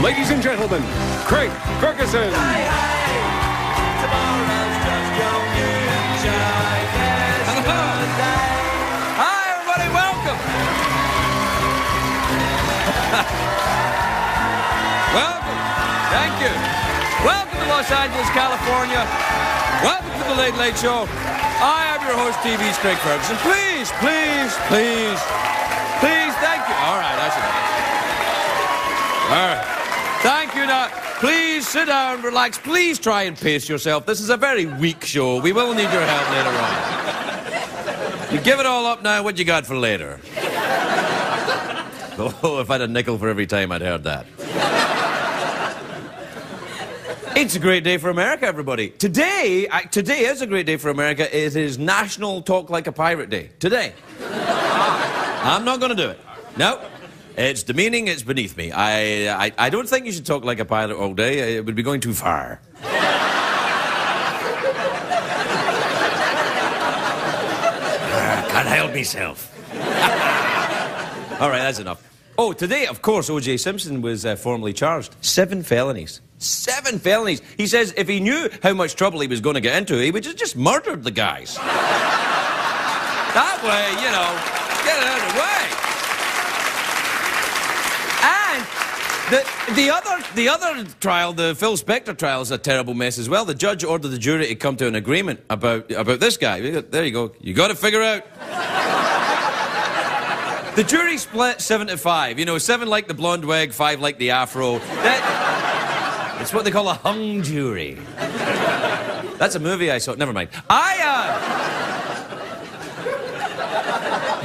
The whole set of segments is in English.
Ladies and gentlemen, Craig Ferguson. Hi, everybody, welcome. Welcome. Thank you. Welcome to Los Angeles, California. Welcome to the Late Late Show. I am your host, TV's Craig Ferguson. Please, thank you. All right, that's enough. All right. Thank you. Now, please sit down, relax. Please try and pace yourself. This is a very weak show. We will need your help later on. You give it all up now. What you got for later? Oh, if I had a nickel for every time I'd heard that. It's a great day for America, everybody. Today is a great day for America. It is National Talk Like a Pirate Day. Today. I'm not going to do it. No. It's demeaning, it's beneath me. I don't think you should talk like a pirate all day. It would be going too far. Can't help myself. All right, that's enough. Oh, today, of course, O.J. Simpson was formally charged. 7 felonies. 7 felonies. He says if he knew how much trouble he was going to get into, he would have just murdered the guys. That way, you know, get it out of the way. The other trial, the Phil Spector trial, is a terrible mess as well. The judge ordered the jury to come to an agreement about this guy. There you go. You got to figure out. The jury split 7-5. You know, 7 like the blonde wig, 5 like the afro. It's what they call a hung jury. That's a movie I saw. Never mind.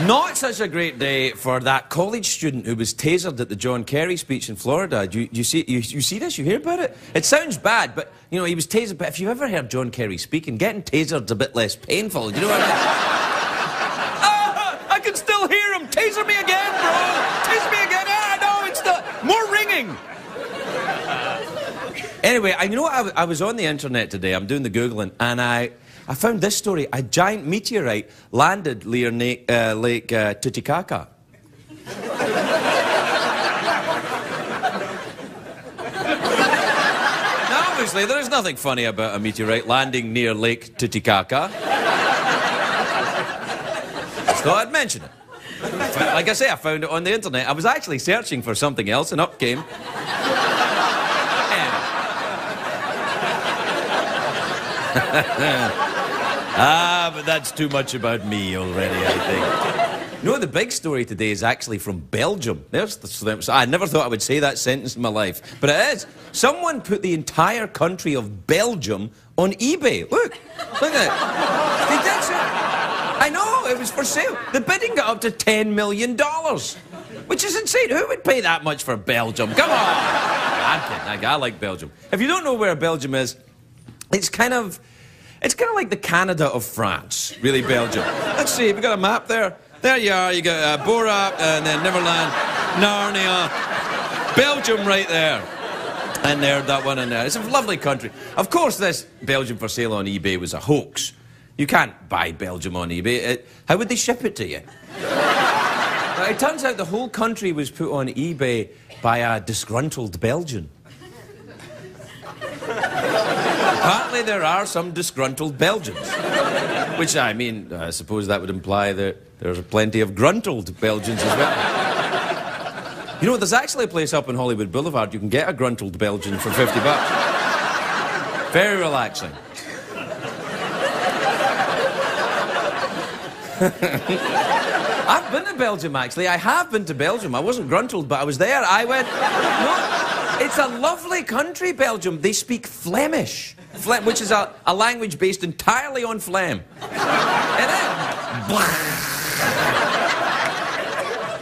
Not such a great day for that college student who was tasered at the John Kerry speech in Florida. You see this? You hear about it? It sounds bad, but, you know, he was tasered. But if you've ever heard John Kerry speaking, getting tasered's a bit less painful. You know what I mean? I can still hear him. Taser me again, bro. Taser me again. No, it's the more ringing. Anyway, you know what? I was on the internet today. I'm doing the Googling, and I found this story. A giant meteorite landed near Lake Titicaca. Now, obviously, there is nothing funny about a meteorite landing near Lake Titicaca. Just thought I'd mention it. Like I say, I found it on the internet. I was actually searching for something else, and up came... but that's too much about me already, I think. You know, the big story today is actually from Belgium. I never thought I would say that sentence in my life, but it is. Someone put the entire country of Belgium on eBay. Look at it. They did so. I know, it was for sale. The bidding got up to $10 million, which is insane. Who would pay that much for Belgium? Come on. I'm kidding. I like Belgium. If you don't know where Belgium is, it's kind of like the Canada of France, really, Belgium. Let's see, have you got a map there? There you are, you got Borat, and then Neverland, Narnia, Belgium right there. And there, that one in there. It's a lovely country. Of course, this Belgium for sale on eBay was a hoax. You can't buy Belgium on eBay. How would they ship it to you? It turns out the whole country was put on eBay by a disgruntled Belgian. Apparently there are some disgruntled Belgians. Which, I mean, I suppose that would imply that there's plenty of gruntled Belgians as well. You know, there's actually a place up on Hollywood Boulevard you can get a gruntled Belgian for $50. Very relaxing. I've been to Belgium, actually. I have been to Belgium. I wasn't gruntled, but I was there. I went... No, it's a lovely country, Belgium. They speak Flemish. Which is a language based entirely on phlegm. And then...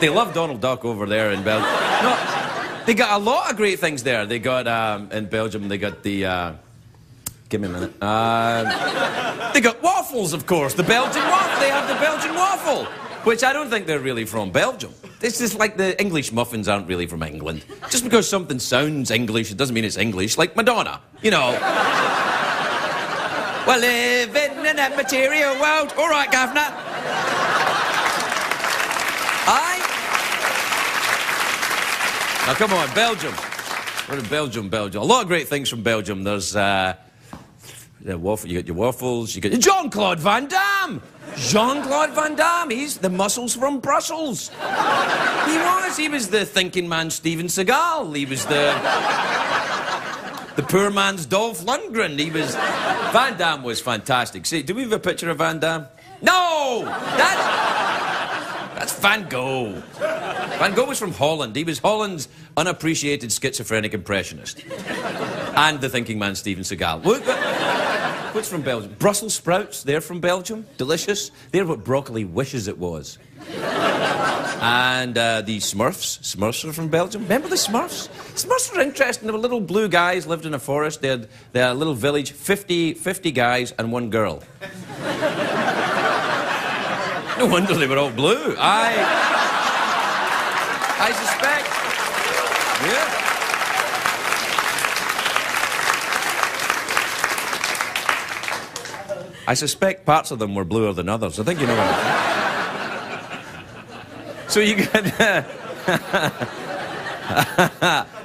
They love Donald Duck over there in Belgium. No, they got a lot of great things there. They got, in Belgium, they got the, give me a minute. They got waffles, of course. The Belgian waffle. They have the Belgian waffle. Which I don't think they're really from Belgium. It's just like the English muffins aren't really from England. Just because something sounds English, it doesn't mean it's English. Like Madonna, you know. We're living in a material world. All right, Gavin. Now, come on, Belgium. We're in Belgium, Belgium. A lot of great things from Belgium. There's the waffle. You got your waffles. You got Jean-Claude Van Damme. Jean-Claude Van Damme. He's the muscles from Brussels. He was. He was the thinking man Steven Seagal. He was the poor man's Dolph Lundgren. He was. Van Damme was fantastic. See, do we have a picture of Van Damme? No, that's Van Gogh. Van Gogh was from Holland. He was Holland's unappreciated schizophrenic impressionist. And the thinking man, Steven Seagal. What's from Belgium? Brussels sprouts, they're from Belgium. Delicious. They're what broccoli wishes it was. And the Smurfs. Smurfs are from Belgium. Remember the Smurfs? Smurfs were interesting. They were little blue guys, lived in a forest. They had a little village, 50 guys and one girl. No wonder they were all blue. I suspect. Yeah. I suspect parts of them were bluer than others. I think you know what I'm saying. So you get...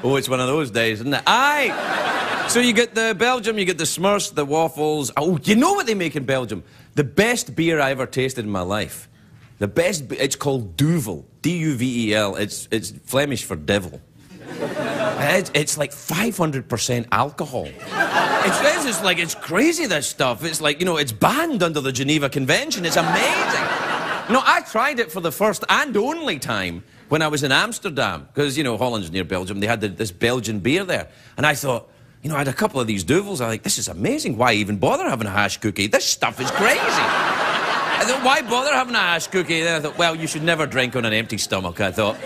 oh, it's one of those days, isn't it? So you get the Belgium, you get the Smurfs, the waffles. Oh, you know what they make in Belgium? The best beer I ever tasted in my life. The best... It's called Duvel. D-U-V-E-L. It's Flemish for devil. It's like 500% alcohol. It's crazy, this stuff. It's like, you know, it's banned under the Geneva Convention. It's amazing. No, I tried it for the first and only time when I was in Amsterdam. Because, you know, Holland's near Belgium. They had this Belgian beer there. And I thought, you know, I had a couple of these Duvels. I like, this is amazing. Why even bother having a hash cookie? This stuff is crazy. I thought, why bother having a hash cookie? Then I thought, well, you should never drink on an empty stomach, I thought.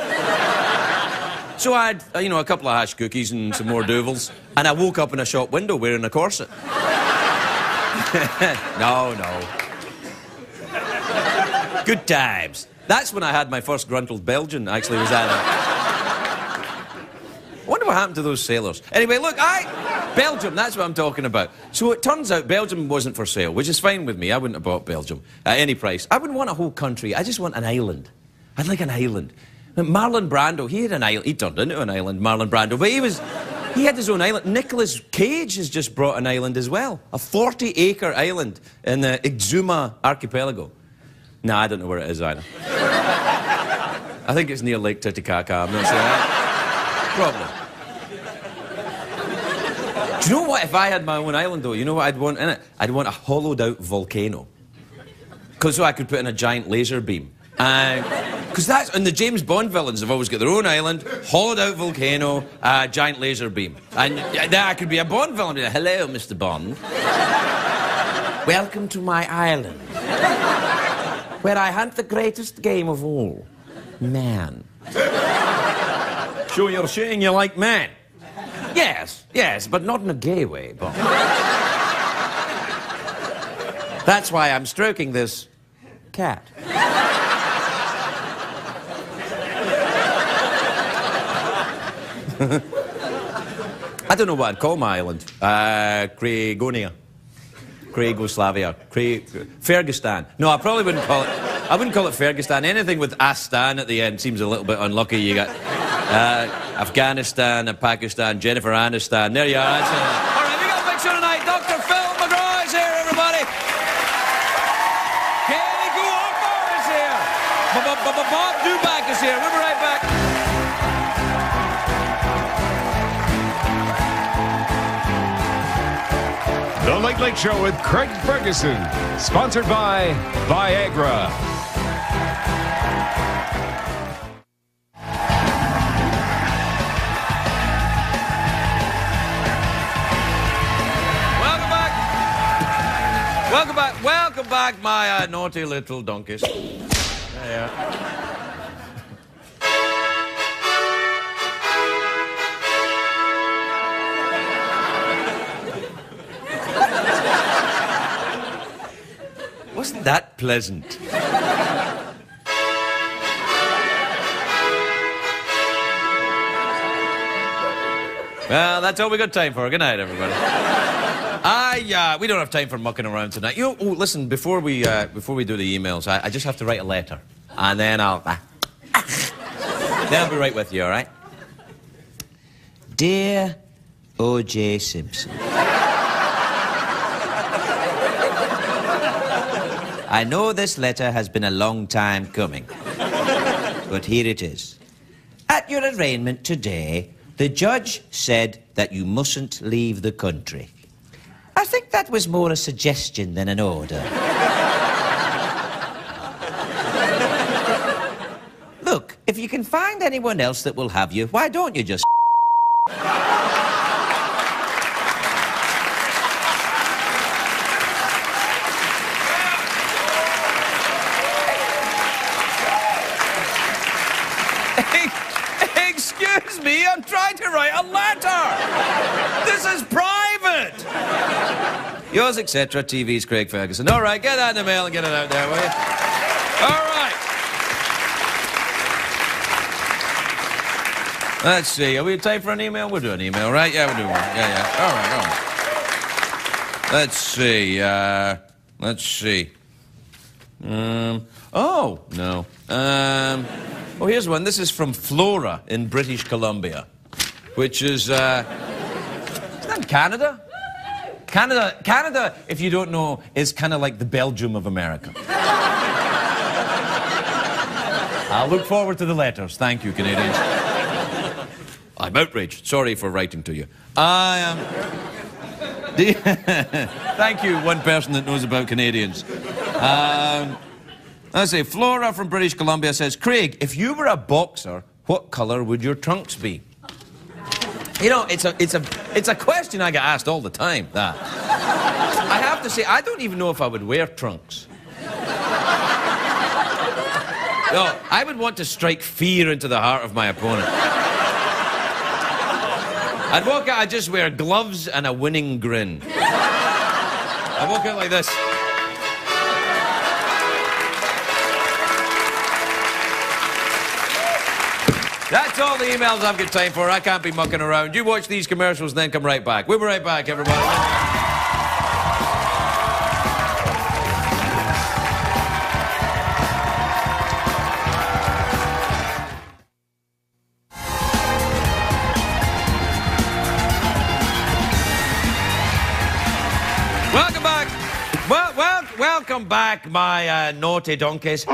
So I had, you know, a couple of hash cookies and some more Duvels, and I woke up in a shop window wearing a corset. No. Good times. That's when I had my first gruntled Belgian, actually, was that. I wonder what happened to those sailors. Anyway, look, Belgium, that's what I'm talking about. So it turns out Belgium wasn't for sale, which is fine with me. I wouldn't have bought Belgium at any price. I wouldn't want a whole country. I just want an island. I'd like an island. Marlon Brando, he had an island. He turned into an island, Marlon Brando, but he had his own island. Nicolas Cage has just brought an island as well. A 40-acre island in the Exuma archipelago. No, I don't know where it is either. I think it's near Lake Titicaca, I'm not sure. Probably. Do you know what, if I had my own island, though, you know what I'd want in it? I'd want a hollowed-out volcano. Because so I could put in a giant laser beam. Because that's... And the James Bond villains have always got their own island, hollowed-out volcano, giant laser beam. And there I could be a Bond villain. Like, hello, Mr. Bond. Welcome to my island, where I hunt the greatest game of all, man. So you're saying you like man? Yes, but not in a gay way, Bob. That's why I'm stroking this cat. I don't know what I'd call my island. Craigonia. Craigoslavia. Ferguson. No, I probably wouldn't call it... I wouldn't call it Ferguson. Anything with Astan at the end seems a little bit unlucky. You got Afghanistan and Pakistan, Jennifer Aniston. There you are. All right, we got a big show tonight. Dr. Phil McGraw is here, everybody. Kaley Cuoco is here. Bob Dubac is here. We'll be right back. The Late Late Show with Craig Ferguson, sponsored by Viagra. Welcome back, my naughty little donkeys. There. Wasn't that pleasant? Well, that's all we got time for. Good night, everybody. We don't have time for mucking around tonight. You know, oh, listen, before we do the emails, I just have to write a letter. And then I'll be right with you, all right? Dear O.J. Simpson, I know this letter has been a long time coming, but here it is. At your arraignment today, the judge said that you mustn't leave the country. I think that was more a suggestion than an order. Look, if you can find anyone else that will have you, why don't you just Excuse me, I'm trying to write a letter. This is private. Yours, etc., TV's Craig Ferguson. All right, get that in the mail and get it out there, will you? All right. Let's see, are we time for an email? We'll do an email, right? Yeah, we'll do one. Yeah. All right. Let's see, oh, no. Oh, here's one. This is from Flora in British Columbia, which is, isn't that Canada? Canada, if you don't know, is kind of like the Belgium of America. I'll look forward to the letters. Thank you, Canadians. I'm outraged. Sorry for writing to you. I am... Thank you, one person that knows about Canadians. Let's see, Flora from British Columbia says, Craig, if you were a boxer, what colour would your trunks be? You know, it's a question I get asked all the time, that. I have to say, I don't even know if I would wear trunks. No, I would want to strike fear into the heart of my opponent. I'd walk out, I'd just wear gloves and a winning grin. I'd walk out like this. That's all the emails I've got time for. I can't be mucking around. You watch these commercials and then come right back. We'll be right back, everybody. Welcome back. Welcome back, my naughty donkeys.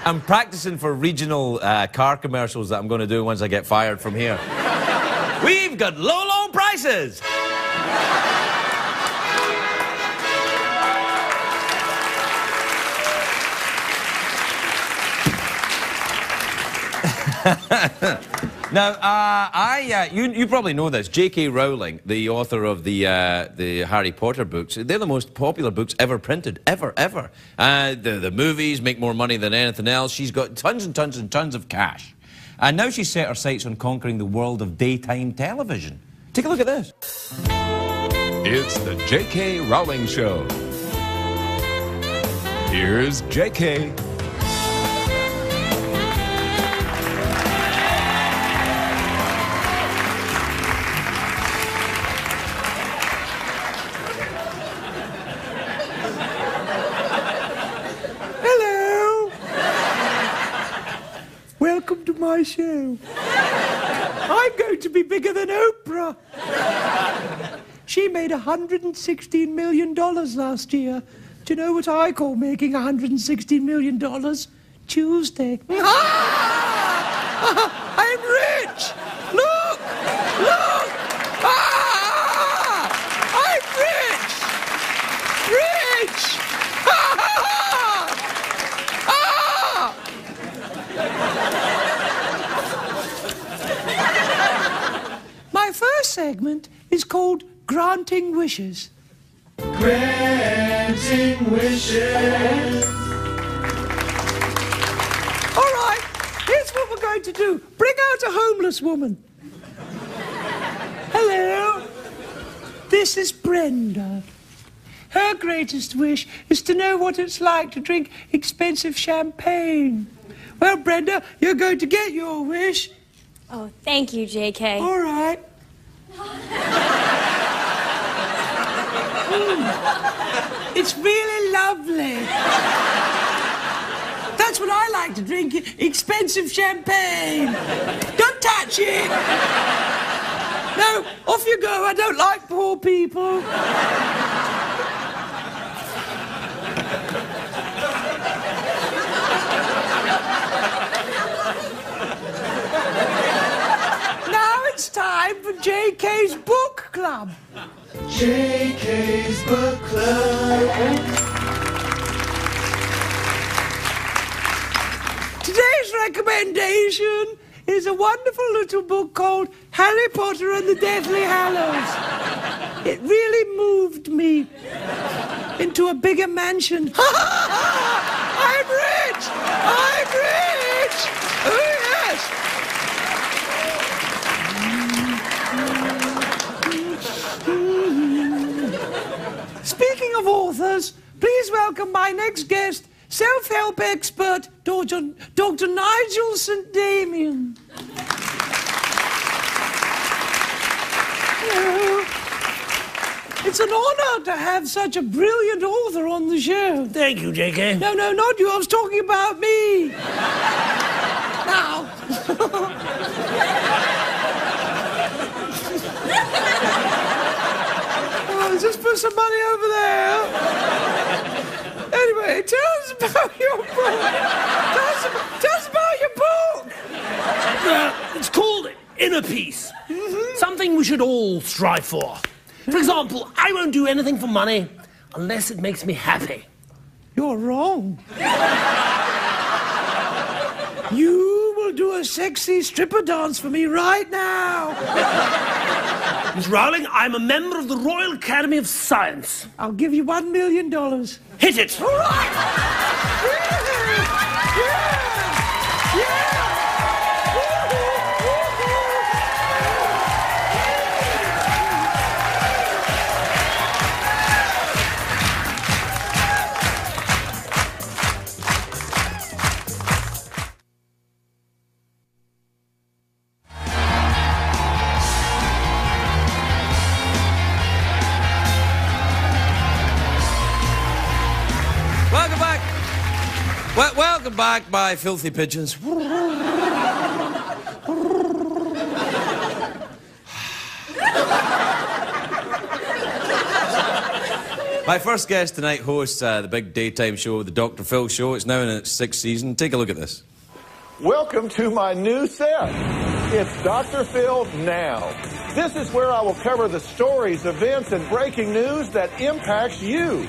I'm practicing for regional car commercials that I'm going to do once I get fired from here. We've got low prices! Now, you probably know this. J.K. Rowling, the author of the Harry Potter books, they're the most popular books ever printed, ever. The movies make more money than anything else. She's got tons and tons and tons of cash. And now she's set her sights on conquering the world of daytime television. Take a look at this. It's the J.K. Rowling Show. Here's J.K. Welcome to my show. I'm going to be bigger than Oprah. She made $116 million last year. Do you know what I call making $116 million? Tuesday. I'm rich! Look! I'm rich! My first segment is called Granting Wishes. Granting wishes. All right, here's what we're going to do. Bring out a homeless woman. Hello. This is Brenda. Her greatest wish is to know what it's like to drink expensive champagne. Well, Brenda, you're going to get your wish. Oh, thank you, J.K. All right. It's really lovely. That's what I like to drink, expensive champagne. Don't touch it. No, off you go. I don't like poor people. Now it's time for JK's Book Club. JK's Book Club. Today's recommendation is a wonderful little book called Harry Potter and the Deathly Hallows. It really moved me into a bigger mansion. I'm rich! I'm rich! Oh, yes! Speaking of authors, please welcome my next guest, self-help expert, Dr. Nigel St. Damien. Hello. It's an honor to have such a brilliant author on the show. Thank you, JK. No, not you. I was talking about me. Now. Oh, just put some money over there. Anyway, tell us about your book. Tell us about your book. It's called Inner Peace. Something we should all strive for. For example, I won't do anything for money unless it makes me happy. You're wrong. You will do a sexy stripper dance for me right now. Miss Rowling, I'm a member of the Royal Academy of Science. I'll give you $1 million. Hit it! All right. Yeah. Welcome back, my filthy pigeons. My first guest tonight hosts the big daytime show, the Dr. Phil Show. It's now in its 6th season. Take a look at this. Welcome to my new set. It's Dr. Phil Now. This is where I will cover the stories, events, and breaking news that impacts you.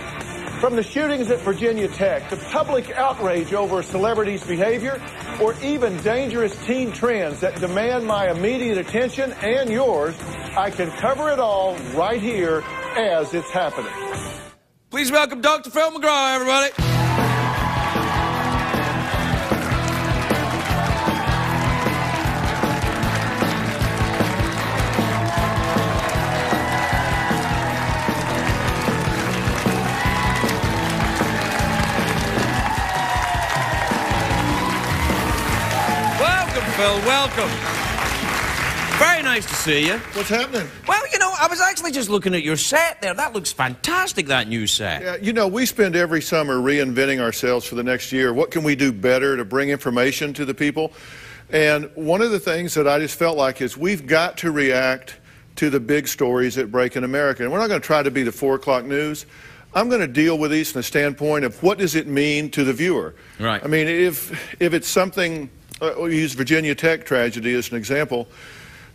From the shootings at Virginia Tech to public outrage over celebrities' behavior, or even dangerous teen trends that demand my immediate attention and yours, I can cover it all right here as it's happening. Please welcome Dr. Phil McGraw, everybody. Phil, welcome. Very nice to see you. What's happening? Well, you know, I was actually just looking at your set there. That looks fantastic, that new set. Yeah, you know, we spend every summer reinventing ourselves for the next year. What can we do better to bring information to the people? And one of the things that I just felt like is we've got to react to the big stories that break in America. And we're not going to try to be the 4 o'clock news. I'm going to deal with these from the standpoint of what does it mean to the viewer. Right. I mean, if it's something... we'll use Virginia Tech tragedy as an example.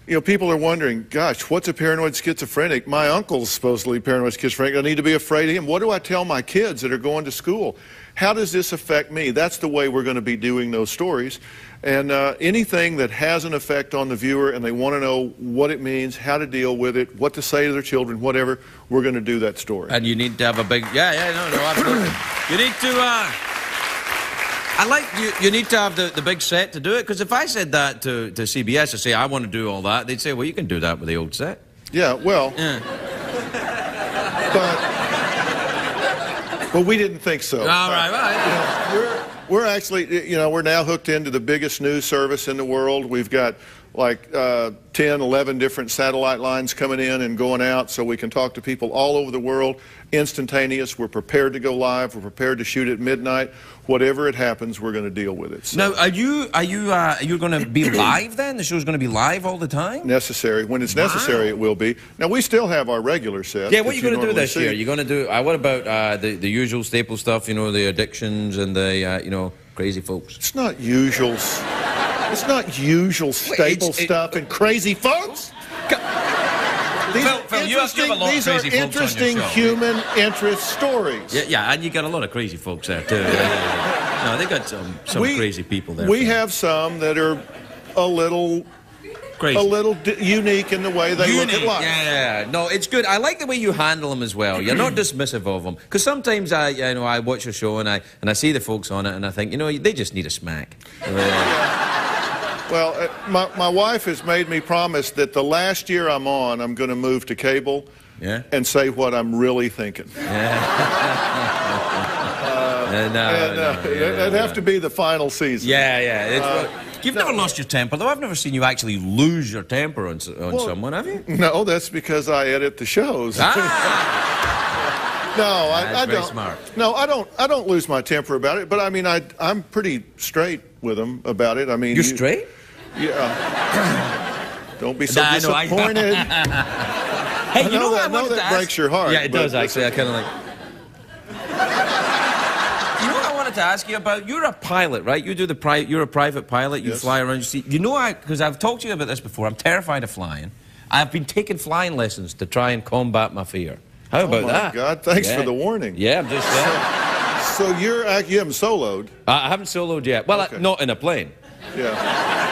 You know, people are wondering, gosh, what's a paranoid schizophrenic? My uncle's supposedly paranoid schizophrenic. I need to be afraid of him. What do I tell my kids that are going to school? How does this affect me? That's the way we're going to be doing those stories. And anything that has an effect on the viewer and they want to know what it means, how to deal with it, what to say to their children, whatever, we're going to do that story. And you need to have a big... no, absolutely. You need to... I like you need to have the big set to do it, because if I said that to CBS, I say, I want to do all that, they'd say, well, you can do that with the old set. Yeah, well... Yeah. But we didn't think so. All right, well... We're actually, you know, we're now hooked into the biggest news service in the world. We've got like 10, 11 different satellite lines coming in and going out, so we can talk to people all over the world, instantaneous. We're prepared to go live. We're prepared to shoot at midnight. Whatever it happens, we're going to deal with it. So. Now, are you going to be live then? The show's going to be live all the time? Necessary. When it's necessary, it will be. Now, we still have our regular set. Yeah, what are you going to do this year? You're going to do, what about the usual staple stuff, you know, the addictions and the, you know, crazy folks? It's not usual. It's not usual staple stuff and crazy folks. These Phil, you have a lot of crazy folks interesting on your show. human interest stories. Yeah, and you got a lot of crazy folks there too. No, they got some crazy people there. We have some that are a little crazy, unique in the way they look at life. Yeah, no, it's good. I like the way you handle them as well. You're not dismissive of them, because sometimes I watch a show and I see the folks on it and I think, you know, they just need a smack. Well, my wife has made me promise that the last year I'm on, I'm going to move to cable and say what I'm really thinking. It'd have to be the final season. You've never lost your temper, though. I've never seen you actually lose your temper on someone, have you? No, that's because I edit the shows. No, I don't. Smart. No, I don't lose my temper about it. But I mean, I'm pretty straight with them about it. I mean, you're straight? Yeah. Don't be so disappointed. Hey, you know what I wanted to ask? breaks your heart. Yeah, it does actually. I kind of like. You know what I wanted to ask you about? You're a pilot, right? You do you're a private pilot. You fly around. You see. You know, because I've talked to you about this before. I'm terrified of flying. I've been taking flying lessons to try and combat my fear. How about that? Oh my God! Thanks for the warning. Yeah, I'm just saying. So you haven't soloed? I haven't soloed yet. Well, not in a plane. Yeah.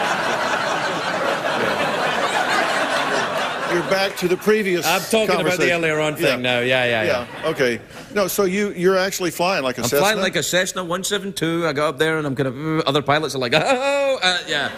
You're back to the previous I'm talking about the earlier on thing now. Yeah. Okay. No, so you're actually flying like a Cessna? I'm flying like a Cessna 172. I go up there and I'm kind of... other pilots are like, yeah.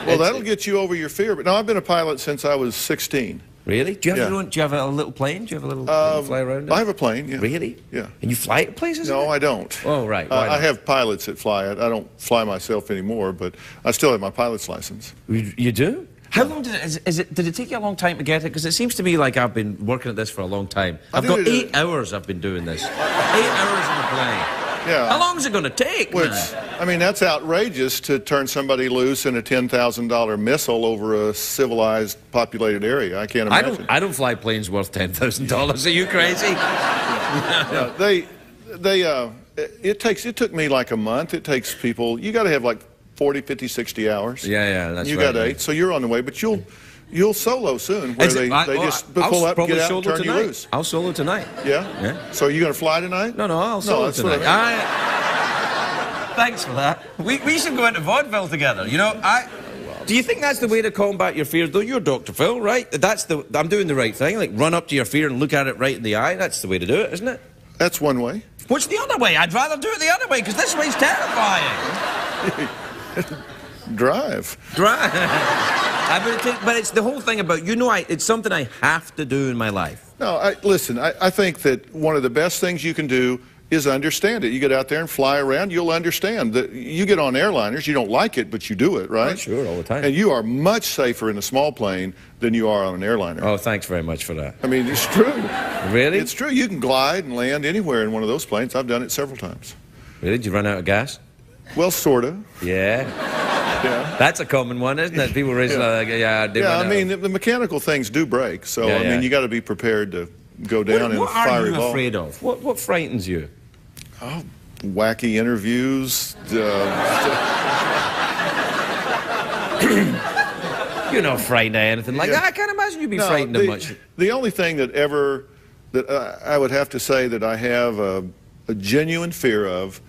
Well, that'll get you over your fear. But no, I've been a pilot since I was 16. Really? Do you have do you have a little plane? Do you have a little fly around? I have a plane, yeah. Really? Yeah. And you fly it places? No, I don't. Oh, right. I have pilots that fly it. I don't fly myself anymore, but I still have my pilot's license. You do? How long did did it take you a long time to get it? Because it seems to me like I've been working at this for a long time. I've got 8 hours I've been doing this. 8 hours in a plane. Yeah. How long is it going to take, man? I mean, that's outrageous to turn somebody loose in a $10,000 missile over a civilized, populated area. I can't imagine. I don't fly planes worth $10,000. Are you crazy? It took me like a month. It takes people, you got to have like 40, 50, 60 hours. Yeah, that's right. You got 8, so you're on the way, but you'll solo soon, where they just pull up, get out, and turn you loose. I'll solo tonight. Yeah? So are you going to fly tonight? No, I'll solo tonight. Thanks for that. We should go into vaudeville together. You know, do you think that's the way to combat your fears? Though you're Dr. Phil, right? I'm doing the right thing. Like, run up to your fear and look at it right in the eye. That's the way to do it, isn't it? That's one way. What's the other way? I'd rather do it the other way, because this way's terrifying. Drive. But it's the whole thing about, it's something I have to do in my life. No, listen, I think that one of the best things you can do is understand it. You get out there and fly around, you'll understand. That you get on airliners, you don't like it, but you do it, right? Oh, sure, all the time. And you are much safer in a small plane than you are on an airliner. Oh, thanks very much for that. I mean, it's true. Really? It's true. You can glide and land anywhere in one of those planes. I've done it several times. Really? Did you run out of gas? Well, sort of. Yeah. That's a common one, isn't it? People raise I mean, the mechanical things do break, so I mean, you got to be prepared to go down in a fiery ball. What are you afraid of? What frightens you? Oh, wacky interviews. You're not frightened of anything like that. I can't imagine you'd be frightened of much. The only thing that I would have to say that I have a genuine fear of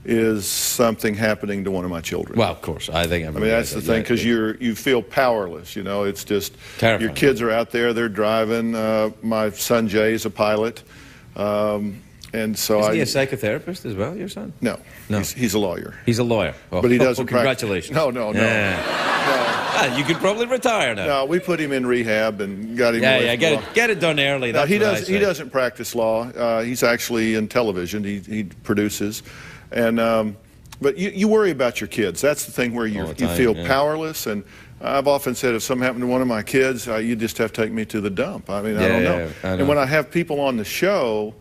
is something happening to one of my children. Well, of course, I mean, that's the thing, because you feel powerless. You know, it's just terrifying. Your kids are out there, they're driving. My son Jay is a pilot, and so Isn't he a psychotherapist as well, your son? No. He's a lawyer. He's a lawyer. Oh, but he doesn't. Congratulations. No. You could probably retire now. No, we put him in rehab and got him. Get it done early. No, he doesn't practice law. He's actually in television. He produces. And but you worry about your kids. That's the thing where you feel powerless, and I've often said if something happened to one of my kids, you just have to take me to the dump. I mean, I don't know. And when I have people on the show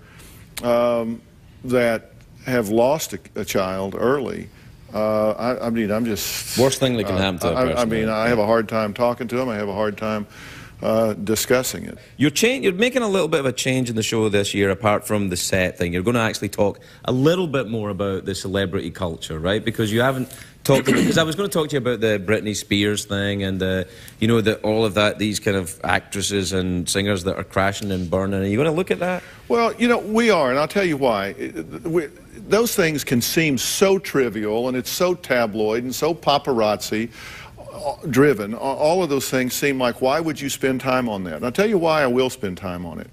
that have lost a child early, I mean, I'm just... Worst thing that can happen to a person. I mean, I have a hard time talking to them. I have a hard time discussing it. You're making a little bit of a change in the show this year, apart from the set thing. You're going to actually talk a little bit more about the celebrity culture, right? Because you haven't talked about... Because I was going to talk to you about the Britney Spears thing and, you know, all of that, these kind of actresses and singers that are crashing and burning. Are you going to look at that? Well, you know, we are, and I'll tell you why. Those things can seem so trivial, and it's so tabloid and so paparazzi driven. All of those things seem like, why would you spend time on that? And I'll tell you why I will spend time on it.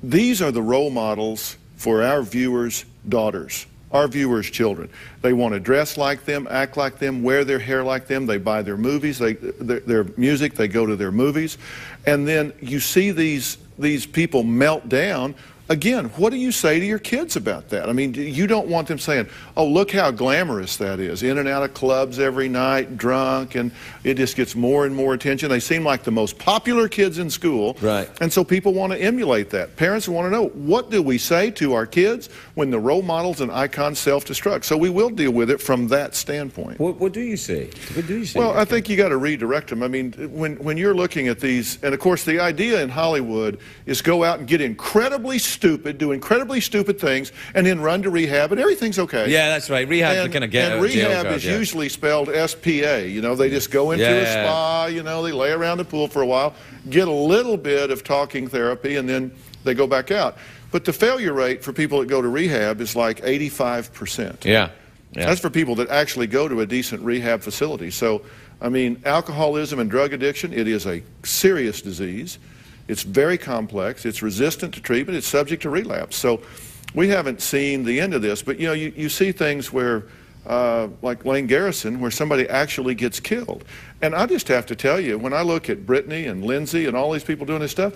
These are the role models for our viewers' daughters, our viewers' children. They want to dress like them, act like them, wear their hair like them. They buy their movies, their music, they go to their movies. And then you see these people melt down. Again, what do you say to your kids about that? I mean, you don't want them saying, oh, look how glamorous that is. In and out of clubs every night, drunk, and it just gets more and more attention. They seem like the most popular kids in school. Right. And so people want to emulate that. Parents want to know, what do we say to our kids when the role models and icons self-destruct? So we will deal with it from that standpoint. What do you say? What do you say? Well, I think you got to redirect them. I mean, when you're looking at these, and of course the idea in Hollywood is go out and get incredibly stupid, do incredibly stupid things, and then run to rehab, and everything's okay. Yeah, that's right. Rehab's going to get and rehab is usually spelled S-P-A. You know, they just go into a spa, you know, they lay around the pool for a while, get a little bit of talking therapy, and then they go back out. But the failure rate for people that go to rehab is like 85%. Yeah. That's for people that actually go to a decent rehab facility. So, I mean, alcoholism and drug addiction, it is a serious disease. It's very complex. It's resistant to treatment. It's subject to relapse. So we haven't seen the end of this. But, you know, you see things where, like Lane Garrison, where somebody actually gets killed. And I just have to tell you, when I look at Brittany and Lindsay and all these people doing this stuff,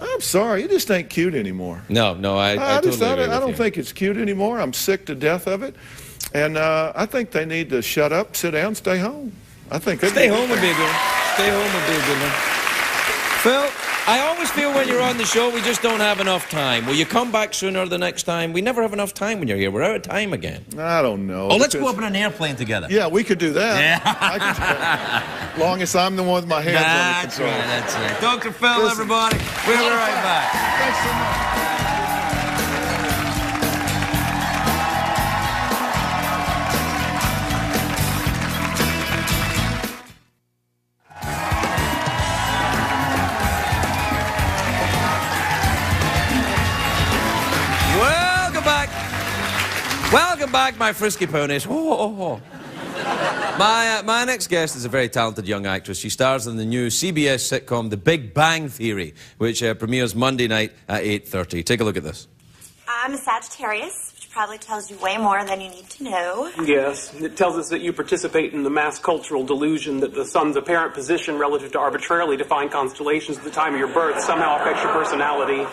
I'm sorry, it just ain't cute anymore. No, I totally agree with I don't think it's cute anymore. I'm sick to death of it. And I think they need to shut up, sit down, stay home. I think stay home would be a good one. Stay home would be a good one. Phil, I always feel when you're on the show, we just don't have enough time. Will you come back sooner the next time? We never have enough time when you're here. We're out of time again. I don't know. Oh, let's go up in an airplane together. Yeah, we could do that. Yeah. I could do that. Long as I'm the one with my hands on the control. That's right. Dr. Phil, everybody. We'll be right back. Thanks so much. Welcome back, my frisky ponies. My next guest is a very talented young actress. She stars in the new CBS sitcom The Big Bang Theory, which premieres Monday night at 8:30. Take a look at this. I'm a Sagittarius, which probably tells you way more than you need to know. Yes, it tells us that you participate in the mass cultural delusion that the sun's apparent position relative to arbitrarily defined constellations at the time of your birth somehow affects your personality.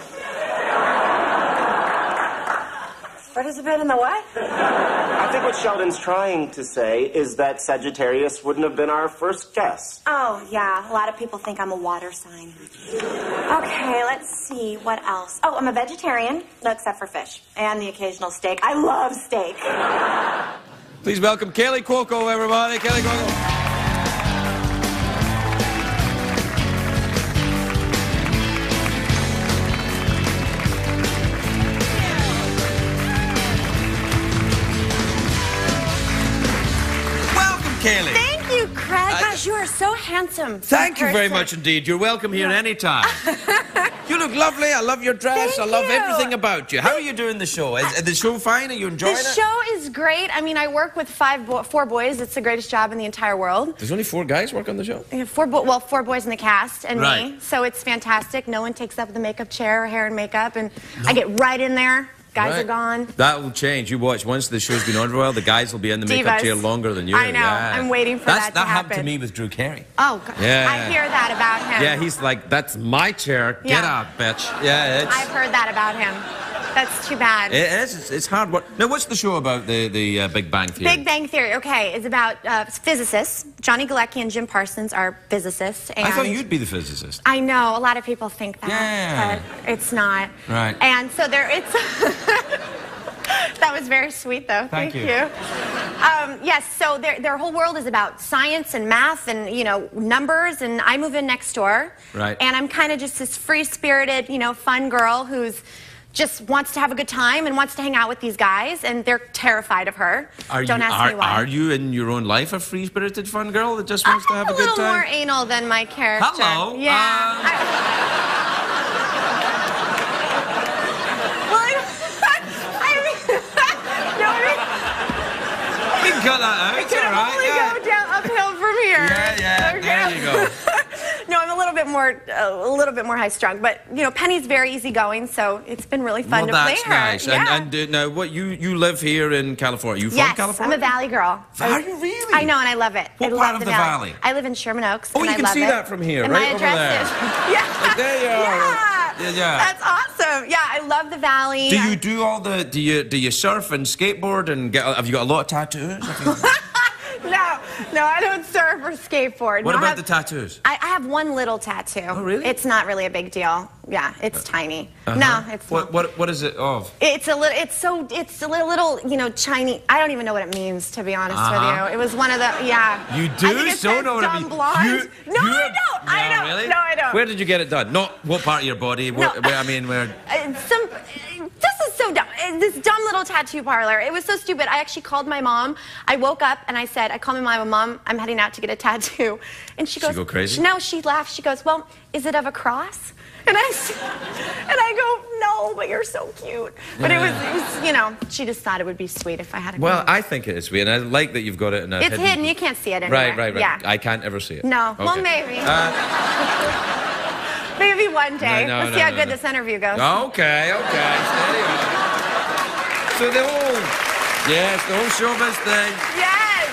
Participate in the what? I think what Sheldon's trying to say is that Sagittarius wouldn't have been our first guess. Oh, yeah. A lot of people think I'm a water sign. Okay, let's see. What else? Oh, I'm a vegetarian, no, except for fish. And the occasional steak. I love steak. Please welcome Kaley Cuoco, everybody. Kaley Cuoco. Kaley. Thank you, Craig. Gosh, you are so handsome. Thank you very much indeed. You're welcome here anytime. You look lovely. I love your dress. Thank I love you. everything about you. How are you doing the show? Is the show fine? Are you enjoying it? The show is great. I mean, I work with four boys. It's the greatest job in the entire world. There's only 4 guys work on the show? Four boys in the cast and me. So it's fantastic. No one takes up the makeup chair, hair and makeup, and I get right in there. Guys are gone. That will change. You watch. Once the show's been on for a while, the guys will be in the makeup chair longer than you. I know. Yeah. I'm waiting for that to happen. That happened to me with Drew Carey. Oh, God. Yeah. I hear that about him. Yeah, he's like, that's my chair. Get out, bitch. Yeah, I've heard that about him. That's too bad. It is. It's hard work. Now, what's the show about, the Big Bang Theory? Big Bang Theory, okay, is about physicists. Johnny Galecki and Jim Parsons are physicists. And I thought you'd be the physicist. I know, a lot of people think that, but it's not. Right. And so it's... That was very sweet, though. Thank you. Yes, so their whole world is about science and math and, you know, numbers, and I move in next door. Right. And I'm kind of just this free-spirited, you know, fun girl who's just wants to have a good time and wants to hang out with these guys, and they're terrified of her. Don't ask me why. Are you, in your own life, a free-spirited fun girl that just wants to have a good time? I'm a little more anal than my character. Hello. Yeah. Cut that out. It can only go down uphill from here. Yeah, okay. There you go. No, I'm a little bit more high-strung, but you know, Penny's very easygoing, so it's been really fun to play her. Nice. Yeah. And now, what you live here in California? You from California? I'm a Valley girl. Are you really? I know, and I love it. What part of the valley? I live in Sherman Oaks. Oh, and you can see that from here, and right my over address there. Yeah. Like, there you are. Yeah. That's awesome. Yeah, I love the valley. Do you do all the? Do you surf and skateboard and have you got a lot of tattoos? No, I don't surf or skateboard. What about the tattoos? I have one little tattoo. Oh, really? It's not really a big deal. Yeah, it's tiny. No, it's not. What is it of? It's a little, you know, Chinese. I don't even know what it means, to be honest with you. It was one of the, You do? I think it says know what it means. Blonde. No, I don't. No, I don't. Really? No, I don't. Where did you get it done? Not what part of your body. Where, This is so dumb. This dumb little tattoo parlor. It was so stupid. I actually called my mom. I woke up and I called my mom, I'm heading out to get a tattoo. And she goes, go crazy? No, she laughed. She goes, well, is it of a cross? And I go, no, but you're so cute. But it was, you know, she just thought it would be sweet if I had a Well, I think it is sweet, and I like that you've got it in a It's hidden. You can't see it anywhere. Right. Yeah. I can't ever see it. No. Okay. Well, maybe. Maybe one day. No, Let's see how good this interview goes. Okay. Steady on. So the whole showbiz thing. Yes.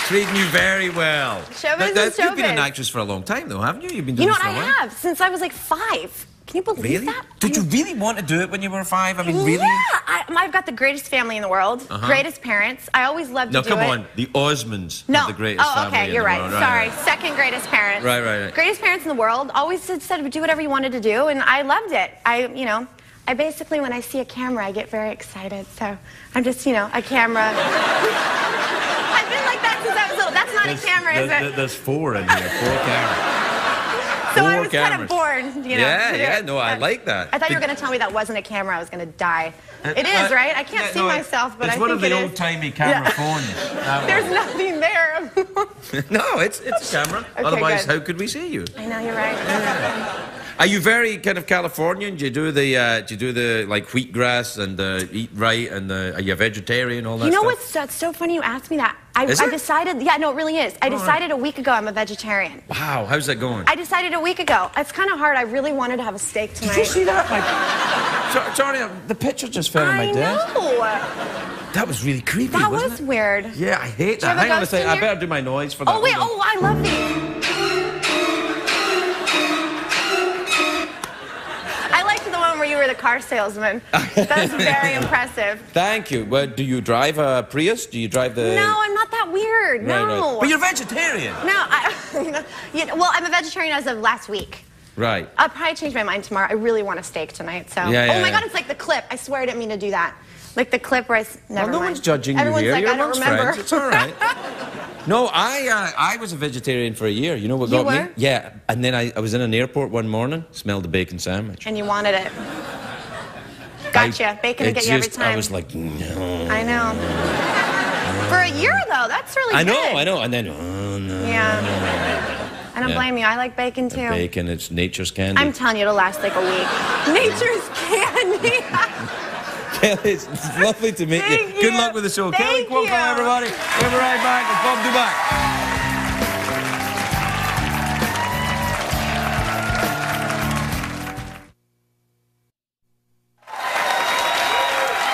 Treating you very well. Showbiz is showbiz. You've been an actress for a long time, though, haven't you? You've been doing You know this what? for a I while. have since I was like 5. Can you believe that? Did you really want to do it when you were 5? I mean, really? Yeah. I've got the greatest family in the world. Greatest parents. I always loved to do it. No, come on. The Osmonds have the greatest family okay, you're in the right. world. Sorry. Second greatest parents. Right. Greatest parents in the world. Always said do whatever you wanted to do, and I loved it. I basically, when I see a camera, I get very excited. So I'm just, you know, a camera. I've been like that since I was little. That's not a camera, is it? There's 4 in here. 4 cameras. So I was kind of born, you know. Yeah, no, I like that. I thought you were going to tell me that wasn't a camera, I was going to die. It is, right? I can't see myself, but I think it is. It's one of the old-timey camera phones. There's nothing there. No, it's a camera. Okay, Otherwise, good. how could we see you? I know, you're right. Are you very kind of Californian? Do you do the like wheatgrass and eat right and are you a vegetarian, all that You know stuff? what's that's so funny you asked me that. I Is it? decided, yeah, no, it really is. I decided a week ago I'm a vegetarian. Wow, how's that going? I decided a week ago. It's kind of hard. I really wanted to have a steak tonight. Did you see that? Sorry, the picture just fell on my desk. I know. That was really creepy, That wasn't was it? weird. Yeah, I hate Do you that. have a Hang on a ghost second. in I here? better do my noise for that. Oh, wait. Hold on. Oh, I love these. I liked the one where you were the car salesman. That's very impressive. Thank you. Well, do you drive a Prius? Do you drive the... No, I'm not that weird. No. Right. But you're vegetarian. No, well, I'm a vegetarian as of last week. Right. I'll probably change my mind tomorrow. I really want a steak tonight, so... Yeah, oh, my God, it's like the clip. I swear I didn't mean to do that. Like the clip where never no mind. one's judging you Everyone's here. like, You're I don't amongst remember. friends. It's all right. No, I was a vegetarian for a year. You know what got me? Yeah, and then I was in an airport one morning, smelled a bacon sandwich. And you wanted it. Gotcha. Bacon will get you every time. I was like, no. I know. For a year, though, that's really good. I know. And then, no. Yeah. I don't blame you. I like bacon, too. Bacon, it's nature's candy. I'm telling you, it'll last like a week. Nature's candy. Kelly, it's lovely to meet you. Good luck with the show. Kaley Cuoco, everybody. We'll be right back with Bob Dubac.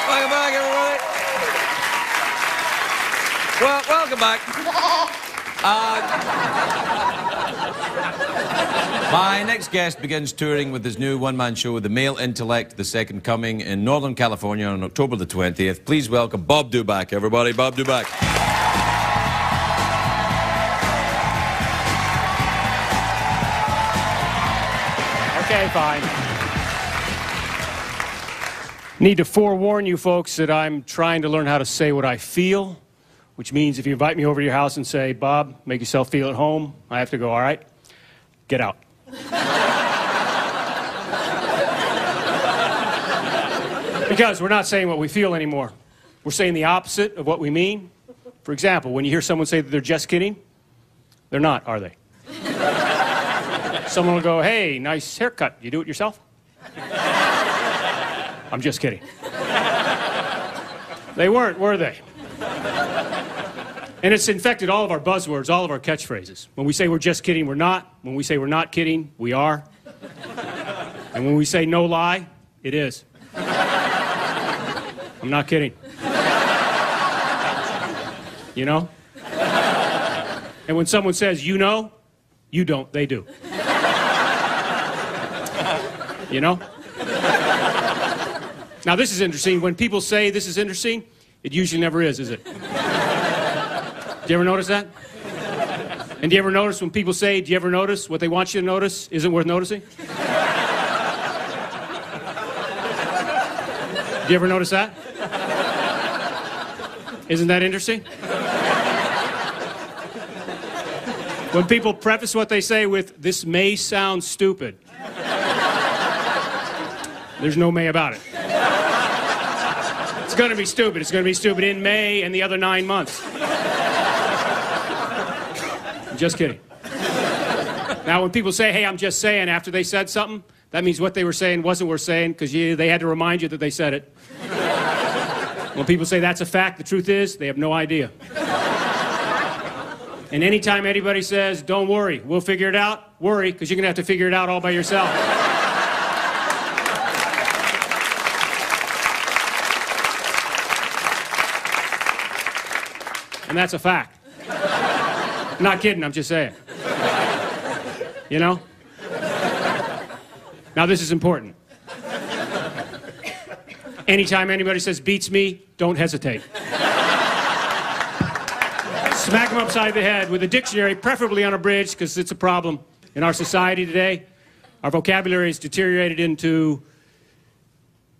Welcome back, everybody. Well, welcome back. My next guest begins touring with his new one-man show, The Male Intellect, The Second Coming, in Northern California on October the 20th. Please welcome Bob Dubac, everybody. Bob Dubac. Okay, fine. Need to forewarn you folks that I'm trying to learn how to say what I feel, which means if you invite me over to your house and say, Bob, make yourself feel at home, I have to go, all right, get out. Because we're not saying what we feel anymore. We're saying the opposite of what we mean. For example, when you hear someone say that they're just kidding, they're not, are they? Someone will go, hey, nice haircut. You do it yourself? I'm just kidding. They weren't, were they? And it's infected all of our buzzwords, all of our catchphrases. When we say we're just kidding, we're not. When we say we're not kidding, we are. And when we say no lie, it is. I'm not kidding. You know? And when someone says, you know, you don't, they do. You know? Now, this is interesting. When people say this is interesting, it usually never is it? Do you ever notice that? And do you ever notice when people say, do you ever notice what they want you to notice isn't worth noticing? Do you ever notice that? Isn't that interesting? When people preface what they say with, this may sound stupid, there's no may about it. It's going to be stupid. It's going to be stupid in May and the other 9 months. I'm just kidding. Now, when people say, hey, I'm just saying, after they said something, that means what they were saying wasn't worth saying because they had to remind you that they said it. When people say that's a fact, the truth is, they have no idea. And anytime anybody says, don't worry, we'll figure it out, worry, because you're going to have to figure it out all by yourself. And that's a fact. I'm not kidding, I'm just saying. You know? Now, this is important. Anytime anybody says, beats me, don't hesitate. Smack them upside the head with a dictionary, preferably unabridged, because it's a problem in our society today. Our vocabulary is deteriorated into,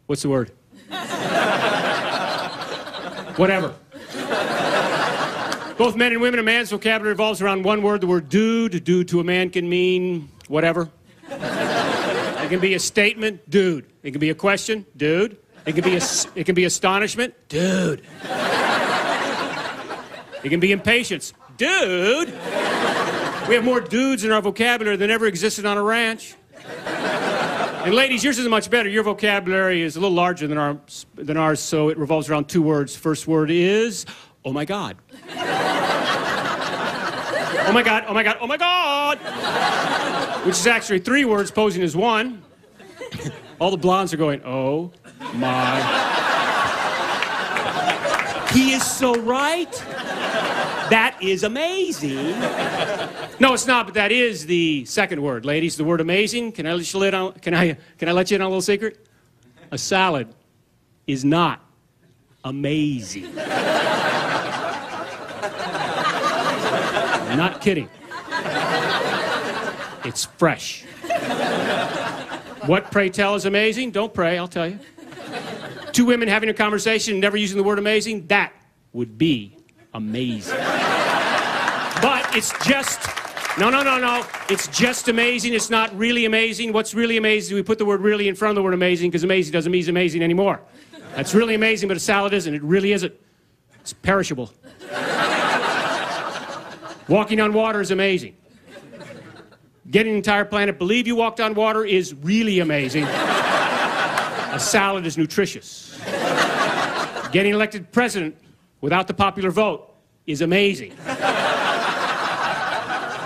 what's the word? Whatever. Both men and women, a man's vocabulary revolves around one word, the word dude. Dude to a man can mean whatever. It can be a statement, dude. It can be a question, dude. It can be astonishment, dude. It can be impatience, dude. We have more dudes in our vocabulary than ever existed on a ranch. And ladies, yours is much better. Your vocabulary is a little larger than ours, so it revolves around two words. First word is, oh my God. Oh my God, oh my God, oh my God. Which is actually three words posing as one. All the blondes are going, oh my. He is so right. That is amazing. No, it's not, but that is the second word. Ladies, the word amazing, can I let you in on a little secret? A salad is not amazing. I'm not kidding. It's fresh. What, pray tell, is amazing? Don't pray, I'll tell you. Two women having a conversation and never using the word amazing, that would be amazing. But it's just, no. It's just amazing. It's not really amazing. What's really amazing, we put the word really in front of the word amazing because amazing doesn't mean amazing anymore. That's really amazing, but a salad isn't. It really isn't. It's perishable. Walking on water is amazing. Getting an entire planet believe you walked on water is really amazing. A salad is nutritious. Getting elected president without the popular vote is amazing.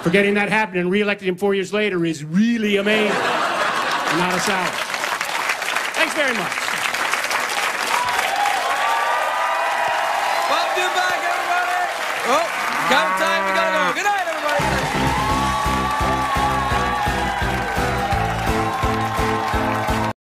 For getting that happened and re-elected him 4 years later is really amazing. Not a salad. Thanks very much. Bob Dubac, everybody. Oh.